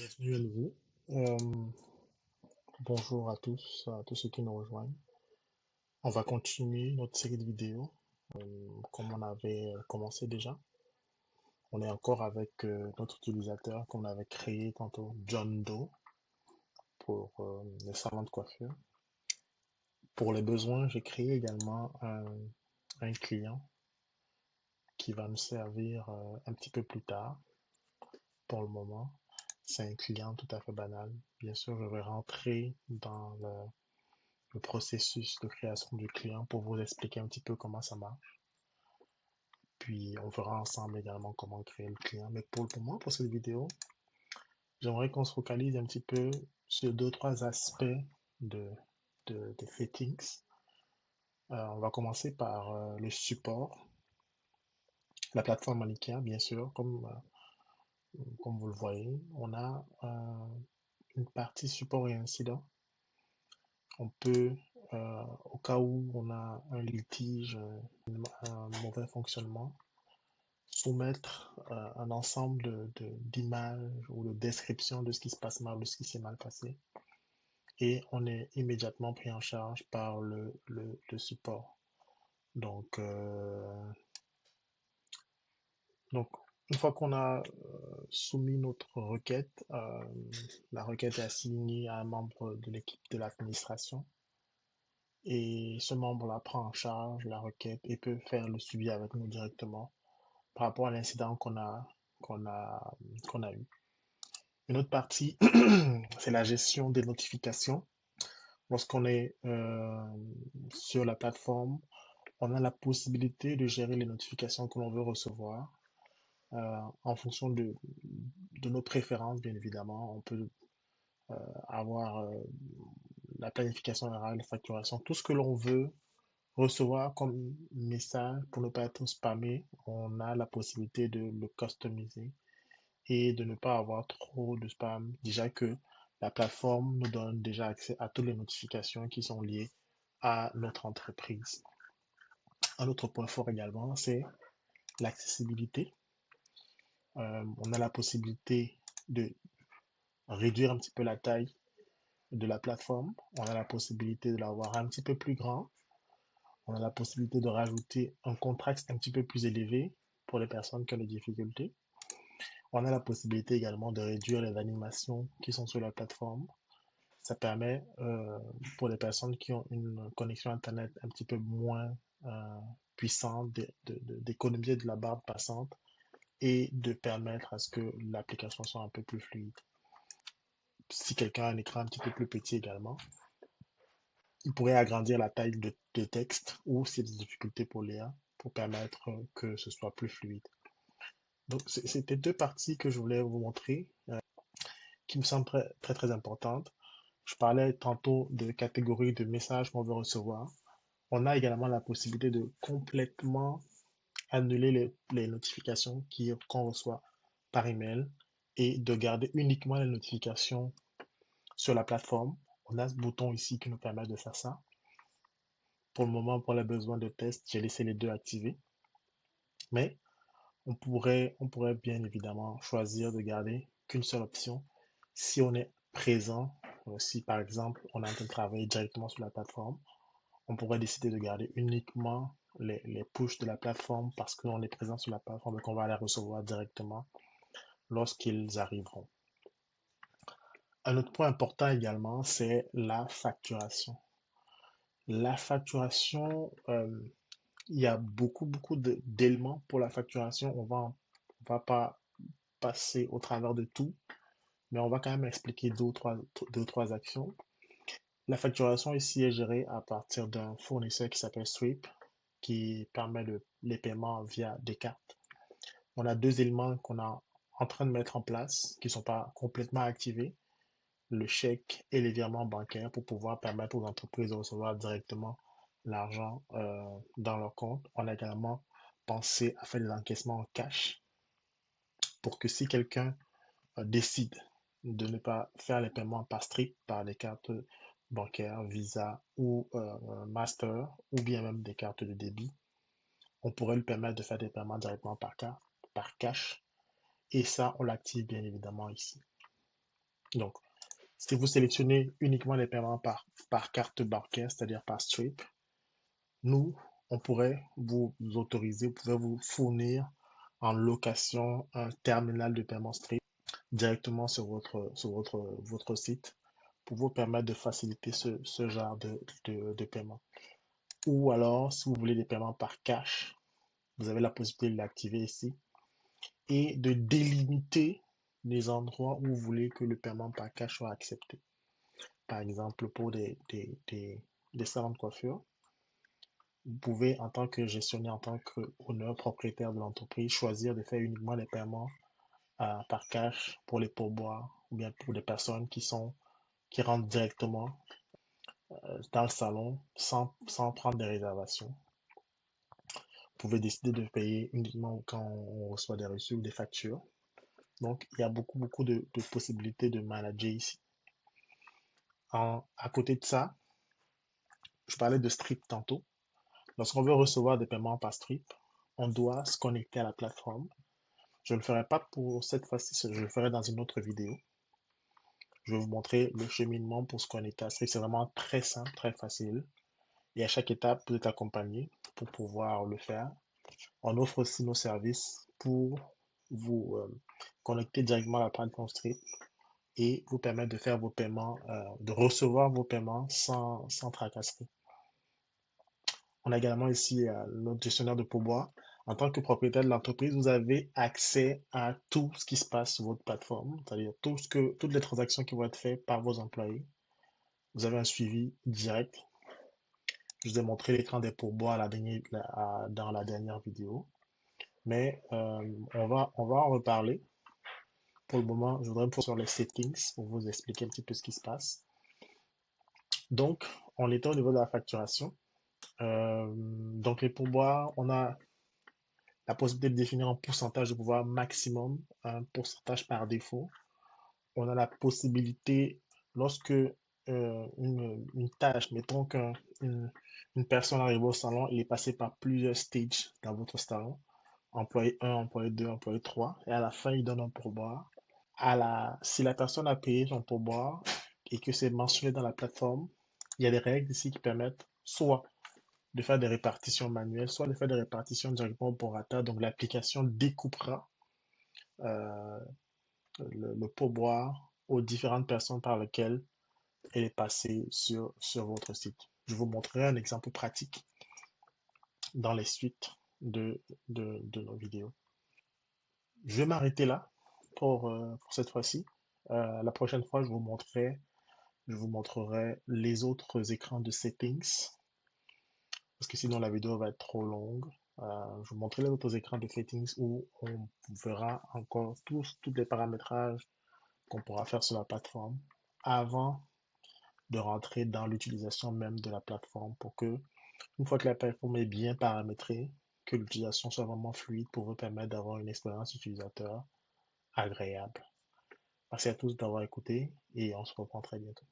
Bienvenue à nouveau. Bonjour à tous ceux qui nous rejoignent. On va continuer notre série de vidéos comme on avait commencé déjà. On est encore avec notre utilisateur qu'on avait créé tantôt, John Doe, pour le salon de coiffure. Pour les besoins, j'ai créé également un client qui va me servir un petit peu plus tard. Pour le moment, c'est un client tout à fait banal. Bien sûr, je vais rentrer dans le processus de création du client pour vous expliquer un petit peu comment ça marche. Puis on verra ensemble également comment créer le client. Mais pour le moment, pour cette vidéo, j'aimerais qu'on se focalise un petit peu sur deux, trois aspects de, des settings. On va commencer par le support, la plateforme Manicure, bien sûr, comme vous le voyez. On a une partie support et incident. On peut, au cas où on a un litige, un mauvais fonctionnement, soumettre un ensemble d'images ou de descriptions de ce qui se passe mal, de ce qui s'est mal passé. Et on est immédiatement pris en charge par le support. Donc, donc, une fois qu'on a soumis notre requête, la requête est assignée à un membre de l'équipe de l'administration. Et ce membre-là prend en charge la requête et peut faire le suivi avec nous directement par rapport à l'incident qu'on a, qu'on a eu. Une autre partie, c'est la gestion des notifications. Lorsqu'on est sur la plateforme, on a la possibilité de gérer les notifications que l'on veut recevoir en fonction de nos préférences, bien évidemment. On peut avoir la planification horaire, la facturation, tout ce que l'on veut recevoir comme message pour ne pas être spammé. On a la possibilité de le customiser et de ne pas avoir trop de spam. Déjà que la plateforme nous donne déjà accès à toutes les notifications qui sont liées à notre entreprise. Un autre point fort également, c'est l'accessibilité. On a la possibilité de réduire un petit peu la taille de la plateforme. On a la possibilité de l'avoir un petit peu plus grand. On a la possibilité de rajouter un contraste un petit peu plus élevé pour les personnes qui ont des difficultés. On a la possibilité également de réduire les animations qui sont sur la plateforme. Ça permet pour les personnes qui ont une connexion Internet un petit peu moins puissante d'économiser de la barre passante et de permettre à ce que l'application soit un peu plus fluide. Si quelqu'un a un écran un petit peu plus petit également, il pourrait agrandir la taille de texte ou s'il y a des difficultés pour lire pour permettre que ce soit plus fluide. Donc, c'était deux parties que je voulais vous montrer qui me semblent très importantes. Je parlais tantôt de catégories de messages qu'on veut recevoir. On a également la possibilité de complètement annuler les notifications qu'on reçoit par email et de garder uniquement les notifications sur la plateforme. On a ce bouton ici qui nous permet de faire ça. Pour le moment, pour les besoins de test, j'ai laissé les deux activés. Mais on pourrait bien évidemment choisir de garder qu'une seule option si on est présent. Si par exemple on est en train de travailler directement sur la plateforme, on pourrait décider de garder uniquement les push de la plateforme parce qu'on est présent sur la plateforme et qu'on va les recevoir directement lorsqu'ils arriveront. Un autre point important également, c'est la facturation. La facturation, il y a beaucoup d'éléments pour la facturation. On va pas passer au travers de tout, mais on va quand même expliquer deux ou trois actions. La facturation ici est gérée à partir d'un fournisseur qui s'appelle Stripe, qui permet les paiements via des cartes. On a deux éléments qu'on est en train de mettre en place, qui ne sont pas complètement activés, le chèque et les virements bancaires pour pouvoir permettre aux entreprises de recevoir directement l'argent dans leur compte. On a également pensé à faire des encaissements en cash pour que si quelqu'un décide de ne pas faire les paiements par Stripe, par des cartes bancaires, Visa ou Master, ou bien même des cartes de débit, on pourrait lui permettre de faire des paiements directement par carte, par cash. Et ça, on l'active bien évidemment ici. Donc, si vous sélectionnez uniquement les paiements par carte bancaire, c'est-à-dire par Stripe, nous, on pourrait vous autoriser, vous pouvez vous fournir en location un terminal de paiement Stripe directement sur votre site pour vous permettre de faciliter ce genre de paiement. Ou alors, si vous voulez des paiements par cash, vous avez la possibilité de l'activer ici et de délimiter les endroits où vous voulez que le paiement par cash soit accepté. Par exemple, pour des salons de coiffure, vous pouvez, en tant que gestionnaire, en tant qu'honneur propriétaire de l'entreprise, choisir de faire uniquement les paiements par cash pour les pourboires ou bien pour des personnes qui rentrent directement dans le salon sans prendre des réservations. Vous pouvez décider de payer uniquement quand on reçoit des reçus ou des factures. Donc, il y a beaucoup de possibilités de manager ici. À côté de ça, je parlais de Stripe tantôt. Lorsqu'on veut recevoir des paiements par Stripe, on doit se connecter à la plateforme. Je ne le ferai pas pour cette fois-ci, je le ferai dans une autre vidéo. Je vais vous montrer le cheminement pour se connecter à Stripe. C'est vraiment très simple, très facile. Et à chaque étape, vous êtes accompagné pour pouvoir le faire. On offre aussi nos services pour vous connecter directement à la plateforme Stripe et vous permettre de faire vos paiements, de recevoir vos paiements sans tracasserie. On a également ici notre gestionnaire de pourboire. En tant que propriétaire de l'entreprise, vous avez accès à tout ce qui se passe sur votre plateforme, c'est-à-dire toutes les transactions qui vont être faites par vos employés. Vous avez un suivi direct. Je vous ai montré l'écran des pourboires dans la dernière vidéo, mais on va en reparler. Pour le moment, je voudrais me focus sur les settings pour vous expliquer un petit peu ce qui se passe. Donc, on était au niveau de la facturation. Donc, les pourboires, on a la possibilité de définir un pourcentage de pouvoir maximum, un pourcentage par défaut. On a la possibilité, lorsque une tâche, mettons qu'une personne arrive au salon, il est passé par plusieurs stages dans votre salon, employé 1, employé 2, employé 3, et à la fin, il donne un pourboire. Si la personne a payé son pourboire et que c'est mentionné dans la plateforme, il y a des règles ici qui permettent soit de faire des répartitions manuelles, soit de faire des répartitions directement au prorata. Donc l'application découpera euh, le pourboire aux différentes personnes par lesquelles elle est passée sur votre site. Je vous montrerai un exemple pratique dans les suites de nos vidéos. Je vais m'arrêter là pour cette fois-ci. La prochaine fois, je vous montrerai les autres écrans de settings parce que sinon la vidéo va être trop longue. Je vous montrerai les autres écrans de settings où on verra encore tous les paramétrages qu'on pourra faire sur la plateforme avant de rentrer dans l'utilisation même de la plateforme pour que, une fois que la plateforme est bien paramétrée, que l'utilisation soit vraiment fluide pour vous permettre d'avoir une expérience utilisateur agréable. Merci à tous d'avoir écouté et on se reprend très bientôt.